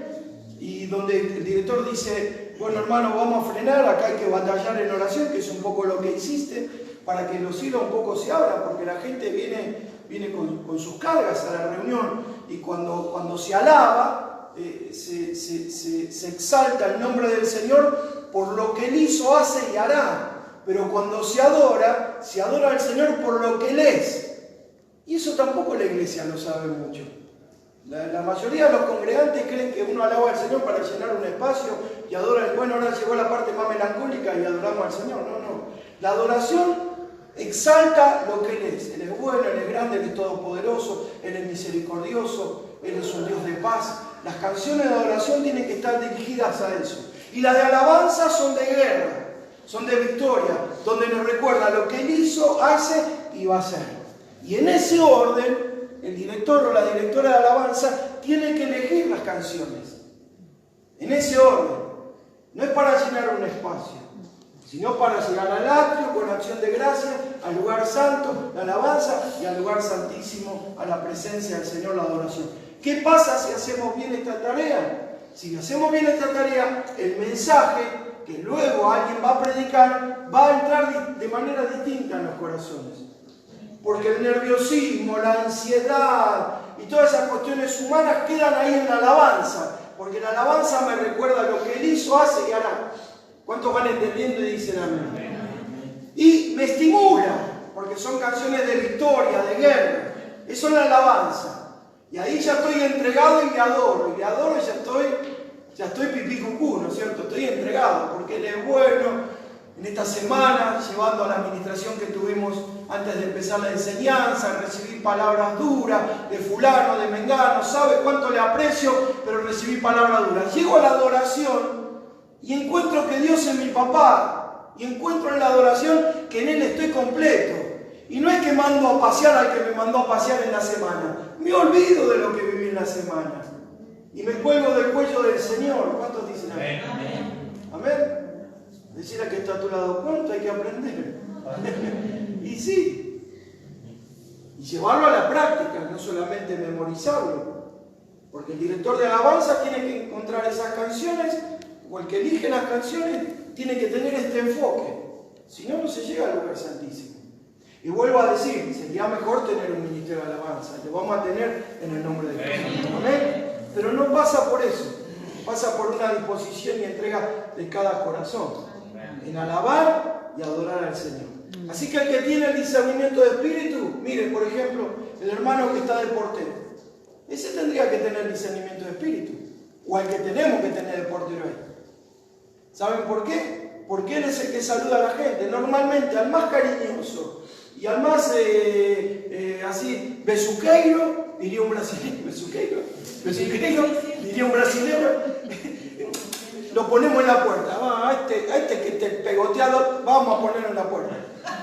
Y donde el director dice, bueno hermano, vamos a frenar, acá hay que batallar en oración, que es un poco lo que hiciste, para que los cielos un poco se abran, porque la gente viene con sus cargas a la reunión, y cuando se alaba, se exalta el nombre del Señor por lo que Él hizo, hace y hará. Pero cuando se adora al Señor por lo que Él es. Y eso tampoco la iglesia lo sabe mucho. La mayoría de los congregantes creen que uno alaba al Señor para llenar un espacio y adora. Bueno, ahora llegó la parte más melancólica y adoramos al Señor. No. La adoración exalta lo que Él es. Él es bueno, Él es grande, Él es todopoderoso, Él es misericordioso, Él es un Dios de paz. Las canciones de adoración tienen que estar dirigidas a eso. Y las de alabanza son de guerra, son de victoria, donde nos recuerda lo que Él hizo, hace y va a hacer. Y en ese orden, el director o la directora de alabanza tiene que elegir las canciones. En ese orden. No es para llenar un espacio, sino para llegar al atrio con acción de gracia, al lugar santo, la alabanza, y al lugar santísimo, a la presencia del Señor, la adoración. ¿Qué pasa si hacemos bien esta tarea? Si hacemos bien esta tarea, el mensaje que luego alguien va a predicar va a entrar de manera distinta en los corazones. Porque el nerviosismo, la ansiedad y todas esas cuestiones humanas quedan ahí en la alabanza. Porque la alabanza me recuerda lo que Él hizo, hace y hará. ¿Cuántos van entendiendo y dicen amén? Y me estimula, porque son canciones de victoria, de guerra. Eso es la alabanza. Y ahí ya estoy entregado y adoro. Y adoro y ya estoy pipí cucú, ¿no es cierto? Estoy entregado porque Él es bueno. En esta semana, llevando a la administración que tuvimos antes de empezar la enseñanza, recibí palabras duras de fulano, de mengano, sabe cuánto le aprecio, pero recibí palabras duras. Llego a la adoración y encuentro que Dios es mi papá, y encuentro en la adoración que en Él estoy completo. Y no es que mando a pasear al que me mandó a pasear en la semana, me olvido de lo que viví en la semana y me cuelgo del cuello del Señor. ¿Cuántos dicen amén? Amén. Decir a que está a tu lado, ¿cuánto hay que aprender? Y sí, y llevarlo a la práctica, no solamente memorizarlo, porque el director de alabanza tiene que encontrar esas canciones, o el que elige las canciones tiene que tener este enfoque, si no, no se llega al lugar santísimo. Y vuelvo a decir, sería mejor tener un ministerio de alabanza, lo vamos a tener en el nombre de Dios. ¿Amén? Pero no pasa por eso, pasa por una disposición y entrega de cada corazón, en alabar y adorar al Señor. Así que el que tiene el discernimiento de espíritu, mire, por ejemplo, el hermano que está de portero, ese tendría que tener discernimiento de espíritu, o el que tenemos que tener de portero ahí. ¿Saben por qué? Porque él es el que saluda a la gente. Normalmente al más cariñoso y al más así besuqueiro, diría un brasileño, besuqueiro, diría un brasileño, lo ponemos en la puerta. A este que te pegoteado, vamos a ponerlo en la puerta.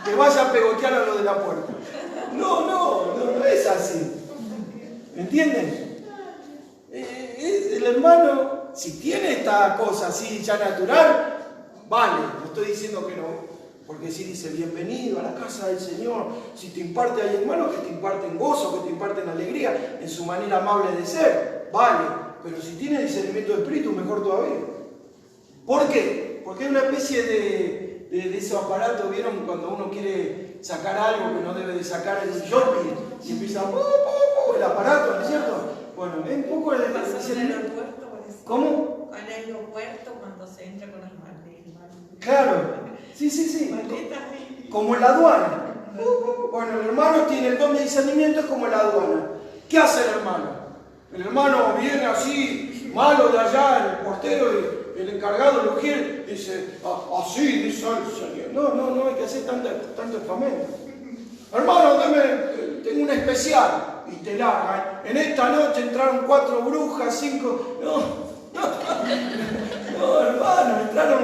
Que vaya a pegotear a lo de la puerta. No es así. ¿Entienden? El hermano, si tiene esta cosa así ya natural, vale, no estoy diciendo que no. Porque si dice bienvenido a la casa del Señor, si te imparte, hay hermanos que te imparten gozo, que te imparten alegría en su manera amable de ser, vale. Pero si tiene discernimiento de espíritu, mejor todavía. ¿Por qué? Porque hay una especie de ese aparato, ¿vieron? Cuando uno quiere sacar algo que no debe de sacar en un shopping y empieza el aparato, ¿no es cierto? Bueno, es un poco el discernimiento. ¿Cómo? En el aeropuerto cuando se entra con las maletas. Claro, sí. Como en la aduana. Bueno, el hermano tiene el don de discernimiento como en la aduana. ¿Qué hace el hermano? El hermano viene así, malo de allá, el portero, el encargado, el ujier, dice, así dice el Señor. No hay que hacer tanto espamento. Hermano, tengo una especial. Y te largan. En esta noche entraron 4 brujas, 5... No, hermano, entraron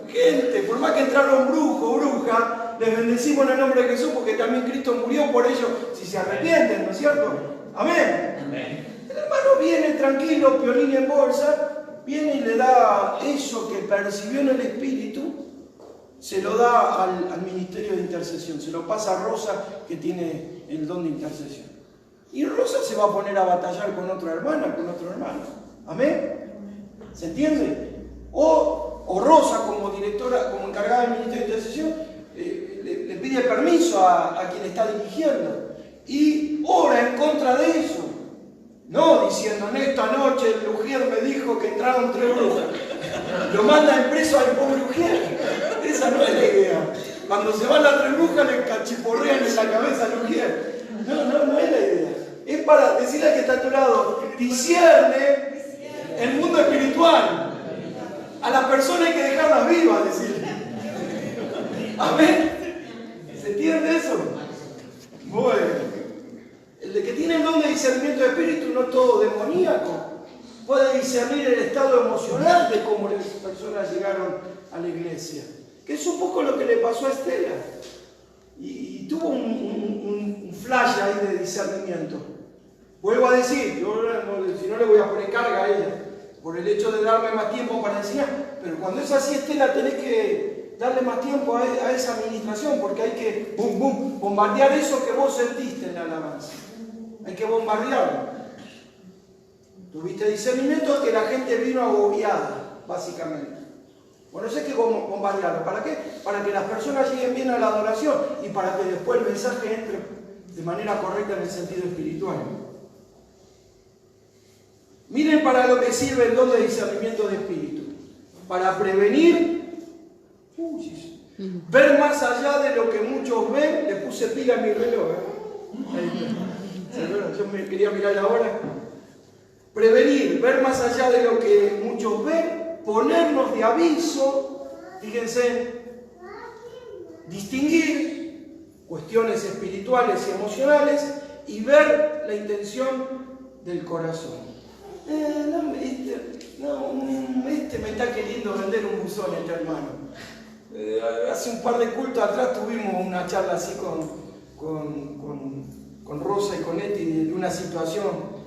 gente. Por más que entraron brujos, brujas, les bendecimos en el nombre de Jesús porque también Cristo murió por ellos si se arrepienten, ¿no es cierto? Amén. Amén. El hermano viene tranquilo, piolín en bolsa, viene y le da eso que percibió en el Espíritu, se lo da al ministerio de intercesión, se lo pasa a Rosa que tiene el don de intercesión. Y Rosa se va a poner a batallar con otra hermana, con otro hermano. ¿Amén? ¿Se entiende? O Rosa como directora, como encargada del ministerio de intercesión, le pide permiso a quien está dirigiendo y ora en contra de eso. No diciendo, en esta noche el ujier me dijo que entraron 3 brujas. Lo manda en preso al pobre ujier. Esa no es la idea. Cuando se van las 3 brujas le cachiporrean en la cabeza al ujier. No es la idea. Es para decirle al que está a tu lado, discierne el mundo espiritual. A las personas hay que dejarlas vivas, decirle. Amén. ¿Se entiende eso? Bueno. El de que tiene el don de discernimiento de espíritu no es todo demoníaco. Puede discernir el estado emocional de cómo las personas llegaron a la iglesia. Que es un poco lo que le pasó a Estela. Y tuvo un flash ahí de discernimiento. Vuelvo a decir, yo si no le voy a poner carga a ella, por el hecho de darme más tiempo para enseñar. Pero cuando es así, Estela, tenés que darle más tiempo a esa administración, porque hay que bombardear eso que vos sentiste en la alabanza. Hay que bombardearlo. Tuviste discernimiento que la gente vino agobiada, básicamente. Bueno, eso hay que bombardearlo. ¿Para qué? Para que las personas lleguen bien a la adoración y para que después el mensaje entre de manera correcta en el sentido espiritual. Miren para lo que sirve el don de discernimiento de espíritu. Para prevenir, ver más allá de lo que muchos ven. Le puse pila a mi reloj. Yo me quería mirar la hora. Prevenir, ver más allá de lo que muchos ven, ponernos de aviso, fíjense, distinguir cuestiones espirituales y emocionales y ver la intención del corazón. Me está queriendo vender un buzón este hermano. Hace un par de cultos atrás tuvimos una charla así con Rosa y con Eti de una situación.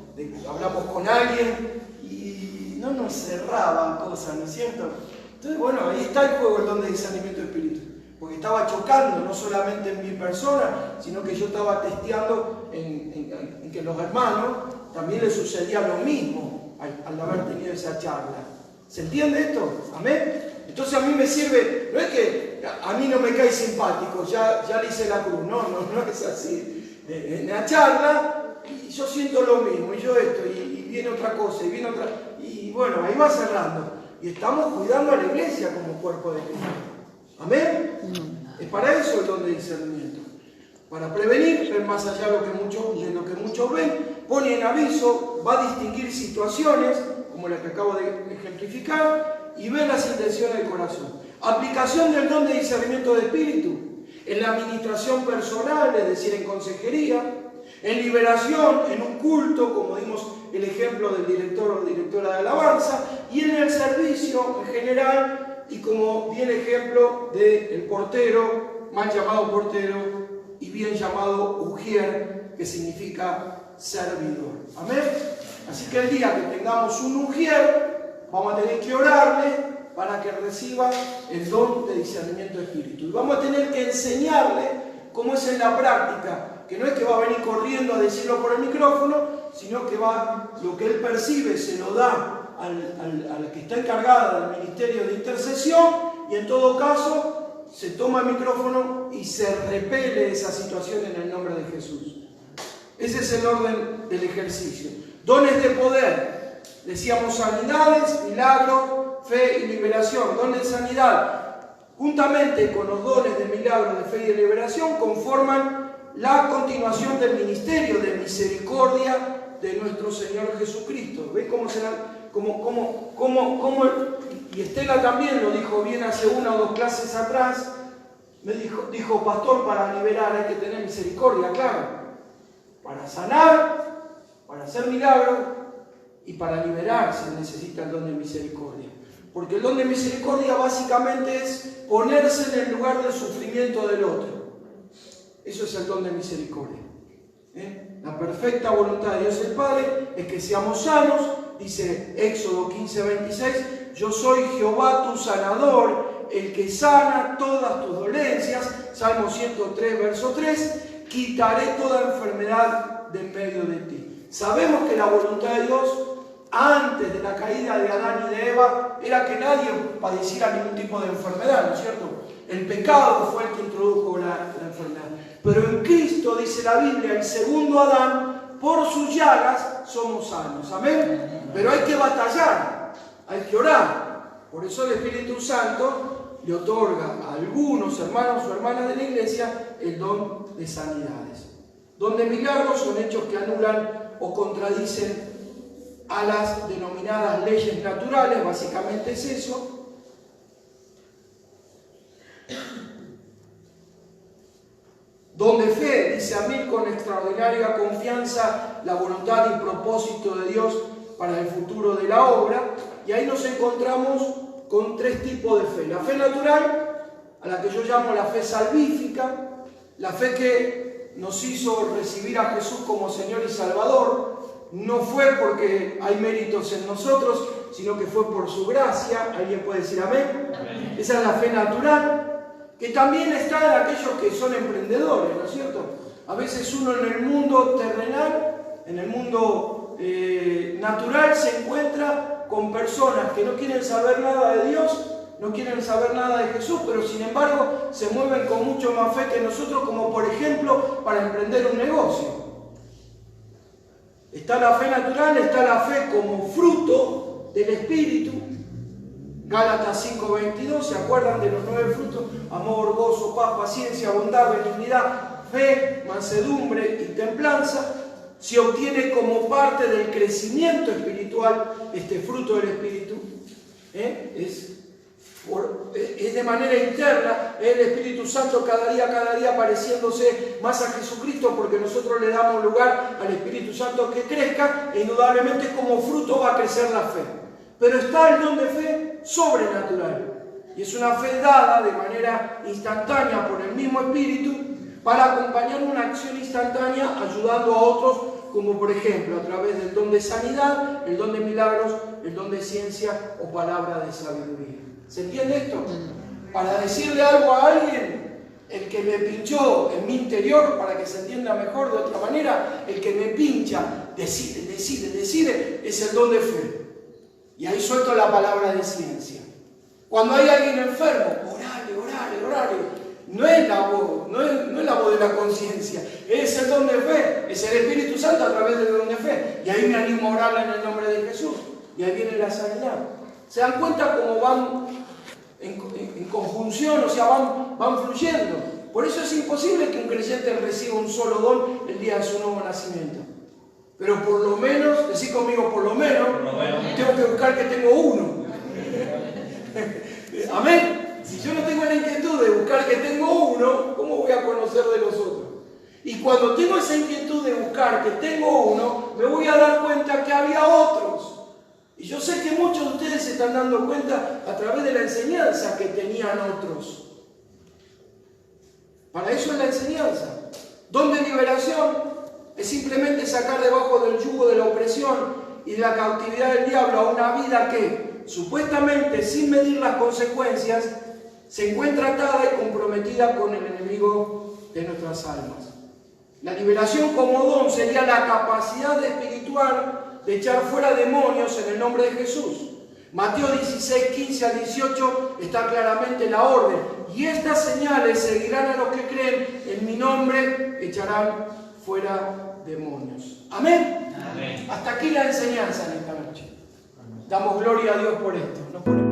Hablamos con alguien y no nos cerraban cosas, ¿no es cierto? Entonces, bueno, ahí está el juego, el don de discernimiento de espíritu. Porque estaba chocando, no solamente en mi persona, sino que yo estaba testeando en que los hermanos también les sucedía lo mismo al haber tenido esa charla. ¿Se entiende esto? ¿Amén? Entonces a mí me sirve, no es que a mí no me cae simpático, ya le hice la cruz, no es así. En la charla, y yo siento lo mismo, y yo esto, y viene otra cosa, y viene otra, y bueno, ahí va cerrando. Y estamos cuidando a la iglesia como cuerpo de Cristo. ¿Amén? Es para eso el don de discernimiento. Para prevenir, ver más allá de lo que muchos ven, pone en aviso, va a distinguir situaciones, como la que acabo de ejemplificar, y ver las intenciones del corazón. Aplicación del don de discernimiento de espíritu en la administración personal, es decir, en consejería, en liberación, en un culto, como dimos el ejemplo del director o directora de alabanza, y en el servicio en general, y como bien ejemplo del portero, mal llamado portero, y bien llamado ujier, que significa servidor. Amén. Así que el día que tengamos un ujier, vamos a tener que orarle para que reciba el don de discernimiento de espíritu. Y vamos a tener que enseñarle cómo es en la práctica, que no es que va a venir corriendo a decirlo por el micrófono, sino que lo que él percibe se lo da al que está encargada del ministerio de intercesión, y en todo caso se toma el micrófono y se repele esa situación en el nombre de Jesús. Ese es el orden del ejercicio. Dones de poder. Decíamos sanidades, milagros, fe y liberación. Dones de sanidad, juntamente con los dones de milagro, de fe y de liberación, conforman la continuación del ministerio de misericordia de nuestro Señor Jesucristo. ¿Ven cómo será? Y Estela también lo dijo bien hace una o dos clases atrás. Me dijo, pastor, para liberar hay que tener misericordia, claro. Para sanar, para hacer milagros y para liberar se necesita el don de misericordia. Porque el don de misericordia básicamente es ponerse en el lugar del sufrimiento del otro. Eso es el don de misericordia. La perfecta voluntad de Dios el Padre es que seamos sanos. Dice Éxodo 15:26, yo soy Jehová tu sanador, el que sana todas tus dolencias. Salmo 103, verso 3, quitaré toda enfermedad de en medio de ti. Sabemos que la voluntad de Dios antes de la caída de Adán y de Eva era que nadie padeciera ningún tipo de enfermedad, ¿no es cierto? El pecado fue el que introdujo la enfermedad. Pero en Cristo, dice la Biblia, el segundo Adán, por sus llagas somos sanos. Amén. Pero hay que batallar, hay que orar. Por eso el Espíritu Santo le otorga a algunos hermanos o hermanas de la iglesia el don de sanidades. Don de milagros son hechos que anulan o contradicen a las denominadas leyes naturales, básicamente es eso. Don de fe, dice a mí con extraordinaria confianza la voluntad y propósito de Dios para el futuro de la obra. Y ahí nos encontramos con tres tipos de fe. La fe natural, a la que yo llamo la fe salvífica, la fe que nos hizo recibir a Jesús como Señor y Salvador. No fue porque hay méritos en nosotros, sino que fue por su gracia. ¿Alguien puede decir amén? Amén. Esa es la fe natural, que también está en aquellos que son emprendedores, ¿no es cierto? A veces uno en el mundo terrenal, en el mundo natural, se encuentra con personas que no quieren saber nada de Dios, no quieren saber nada de Jesús, pero sin embargo se mueven con mucho más fe que nosotros, como por ejemplo para emprender un negocio. Está la fe natural, está la fe como fruto del Espíritu. Gálatas 5:22, ¿se acuerdan de los 9 frutos? Amor, gozo, paz, paciencia, bondad, benignidad, fe, mansedumbre y templanza. Se obtiene como parte del crecimiento espiritual este fruto del Espíritu. Es de manera interna, el Espíritu Santo cada día pareciéndose más a Jesucristo, porque nosotros le damos lugar al Espíritu Santo que crezca, e indudablemente como fruto va a crecer la fe. Pero está el don de fe sobrenatural, y es una fe dada de manera instantánea por el mismo Espíritu para acompañar una acción instantánea ayudando a otros, como por ejemplo a través del don de sanidad, el don de milagros, el don de ciencia o palabra de sabiduría. ¿Se entiende esto? Para decirle algo a alguien, el que me pinchó en mi interior, para que se entienda mejor de otra manera, el que me pincha, decide, es el don de fe. Y ahí suelto la palabra de ciencia. Cuando hay alguien enfermo, orale. No es la voz, no es la voz de la conciencia, es el don de fe, es el Espíritu Santo a través del don de fe. Y ahí me animo a orarle en el nombre de Jesús. Y ahí viene la sanidad. ¿Se dan cuenta cómo van en conjunción, o sea, van fluyendo? Por eso es imposible que un creyente reciba un solo don el día de su nuevo nacimiento. Pero por lo menos, decí conmigo, por lo menos, tengo que buscar que tengo uno. Amén. Si yo no tengo la inquietud de buscar que tengo uno, ¿cómo voy a conocer de los otros? Y cuando tengo esa inquietud de buscar que tengo uno, me voy a dar cuenta que había otros. Y yo sé que muchos de ustedes se están dando cuenta a través de la enseñanza que tenían otros. Para eso es la enseñanza. Don de liberación es simplemente sacar debajo del yugo de la opresión y de la cautividad del diablo a una vida que, supuestamente, sin medir las consecuencias, se encuentra atada y comprometida con el enemigo de nuestras almas. La liberación como don sería la capacidad espiritual de echar fuera demonios en el nombre de Jesús. Mateo 16, 15 al 18 está claramente la orden. Y estas señales seguirán a los que creen, en mi nombre echarán fuera demonios. Amén. Amén. Hasta aquí la enseñanza en esta noche. Damos gloria a Dios por esto. Nos ponemos